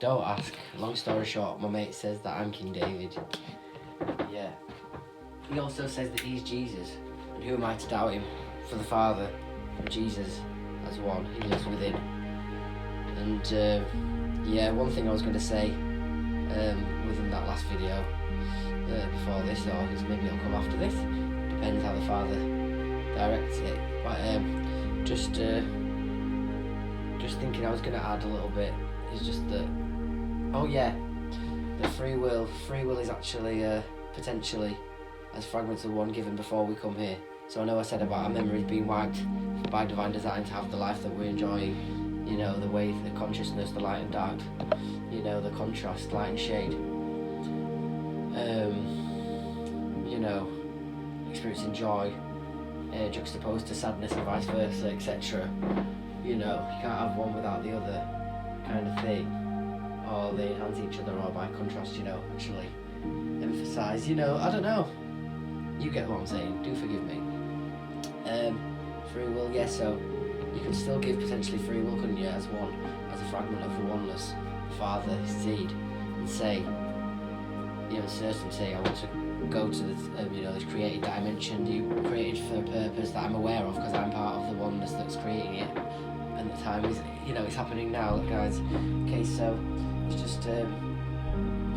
Don't ask. Long story short, my mate says that I'm King David. Yeah. He also says that he's Jesus. And who am I to doubt him? For the Father and Jesus as one. He lives within. And yeah, one thing I was going to say within that last video before this, or maybe it'll come after this, depends how the Father directs it. But just thinking I was going to add a little bit is just that, oh yeah, the free will is actually potentially as fragments of one given before we come here. So I know I said about our memories being wiped by divine design to have the life that we're enjoying, you know, the way, the consciousness, the light and dark, you know, the contrast, light and shade, you know, experiencing joy juxtaposed to sadness and vice versa, etc. You know, you can't have one without the other kind of thing, or they enhance each other, or by contrast, you know, actually emphasize, you know, I don't know, you get what I'm saying, do forgive me. Free will, yes, so you can still give potentially free will, couldn't you, as one, as a fragment of the oneness, Father, seed, and say, you know, certain say, I want to go to this, you know, this created dimension you created for a purpose that I'm aware of, because I'm part of the oneness that's creating it, and the time is, you know, it's happening now, look guys. Okay, so it's just, you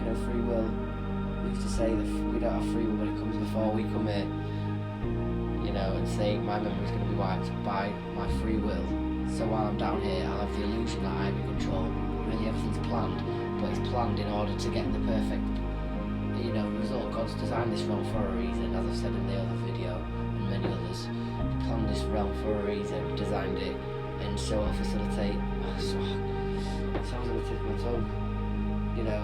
know, free will. We used to say that we don't have free will when it comes before we come here, you know, and say my memory is going to be wiped by my free will. So while I'm down here, I'll have the illusion that I'm in control. Really, everything's planned, but it's planned in order to get the perfect, you know, result. God's designed this realm for a reason, as I've said in the other video and many others. He planned this realm for a reason, designed it, and so I'll facilitate. It sounds on the tip of my tongue. You know,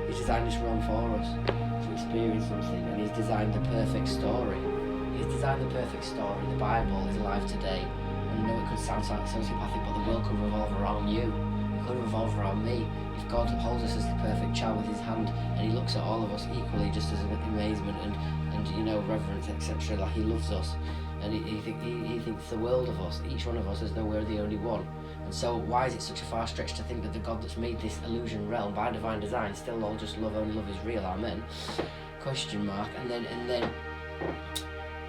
he's designed this realm for us to experience something, and he's designed the perfect story. He's designed the perfect story. The Bible is alive today, and I know it could sound sociopathic, but the world could revolve around you. It could revolve around me. If God holds us as the perfect child with his hand, and he looks at all of us equally, just as amazement and you know, reverence, etc., like he loves us, and he thinks the world of us, each one of us, as though we're the only one. And so why is it such a far stretch to think that the God that's made this illusion realm by divine design still all just love, only love is real, amen? Question mark. And then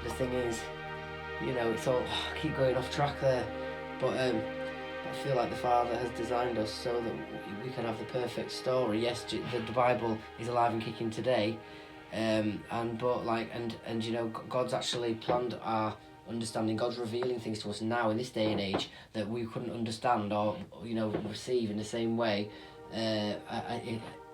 the thing is, you know, it's all, I keep going off track there, but I feel like the Father has designed us so that we can have the perfect story. Yes, the Bible is alive and kicking today, and you know, God's actually planned our understanding. God's revealing things to us now in this day and age that we couldn't understand or, you know, receive in the same way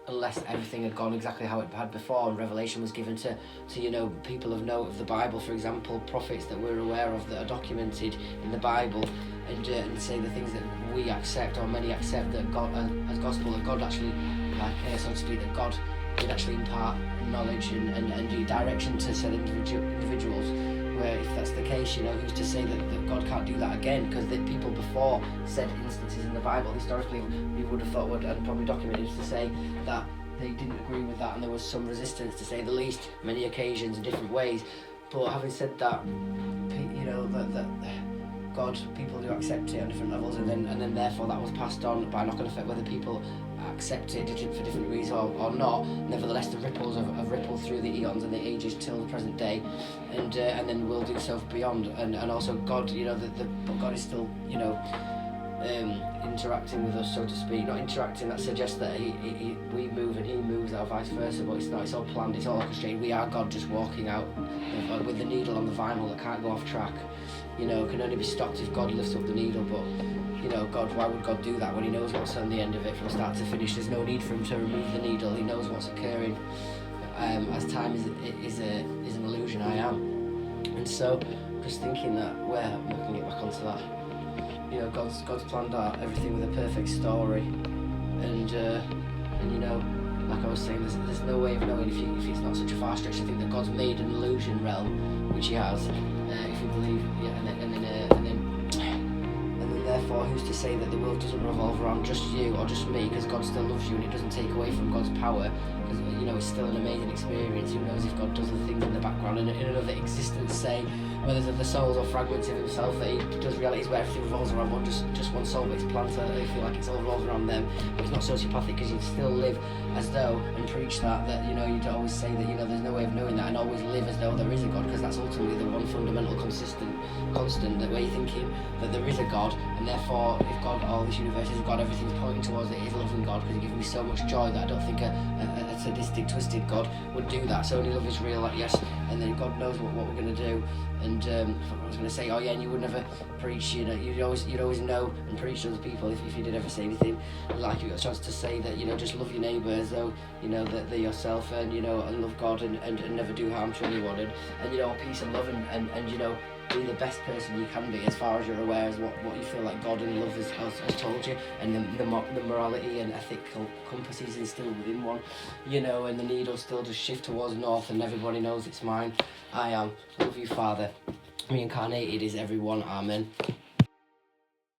unless everything had gone exactly how it had before, and revelation was given to you know, people of note of the Bible, for example, prophets that we're aware of that are documented in the Bible, and say the things that we accept, or many accept, that God as gospel, that God actually, like so to speak, that God did actually impart knowledge and direction to said individuals. Where if that's the case, you know, who's to say that God can't do that again? Because the people before said instances in the Bible, historically, we would have thought, and probably documented, to say that they didn't agree with that, and there was some resistance, to say the least, many occasions in different ways. But having said that, you know, that God, people do accept it on different levels, and then therefore that was passed on by knock-on effect, whether people accept it for different reasons or not. Nevertheless, the ripples have rippled through the eons and the ages till the present day, and then will do so beyond. And also God, you know, but God is still, you know, interacting with us, so to speak. Not interacting, that suggests that we move and he moves, or vice versa, but it's not. It's all planned, it's all orchestrated. We are God just walking out with the needle on the vinyl that can't go off track. You know, can only be stopped if God lifts up the needle. But you know, God, why would God do that when he knows what's on the end of it from start to finish? There's no need for him to remove the needle. He knows what's occurring. As time is an illusion, I am. And so, just thinking that, where we can get back onto that. You know, God's planned out everything with a perfect story, and you know, like I was saying, there's no way of knowing if it's not such a far stretch to think that God's made an illusion realm, which he has. If you believe, yeah, and then therefore, who's to say that the world doesn't revolve around just you or just me? Because God still loves you, and it doesn't take away from God's power. Because, you know, it's still an amazing experience. Who knows if God does the things in the background in another existence, say, where there's other souls or fragments of himself, that he does realities where everything revolves around just one soul, but it's planned so that they feel like it's all revolves around them. But it's not sociopathic, because you'd still live as though, and preach that you know, you'd always say that, you know, there's no way of knowing that, and always live as though there is a God, because that's ultimately the one fundamental constant that we're thinking, that there is a God, and therefore if God, all this universe is God, everything's pointing towards it is loving God, because he gives me so much joy that I don't think a sadistic, twisted God would do that. So only love is real, like, yes, and then God knows what we're going to do. And I was going to say, oh yeah, and you would never preach, you know, you'd always know and preach to other people if you did ever say anything, like you got a chance to say that, you know, just love your neighbour as though, you know, that they're yourself, and, you know, and love God, and never do harm to anyone, and you know, peace and love, and you know, be the best person you can be as far as you're aware, as what you feel like God and love has told you, and the morality and ethical compass is instilled within one, you know, and the needle still just shift towards north, and everybody knows it's mine. I am. Love you, Father. Reincarnated is everyone. Amen.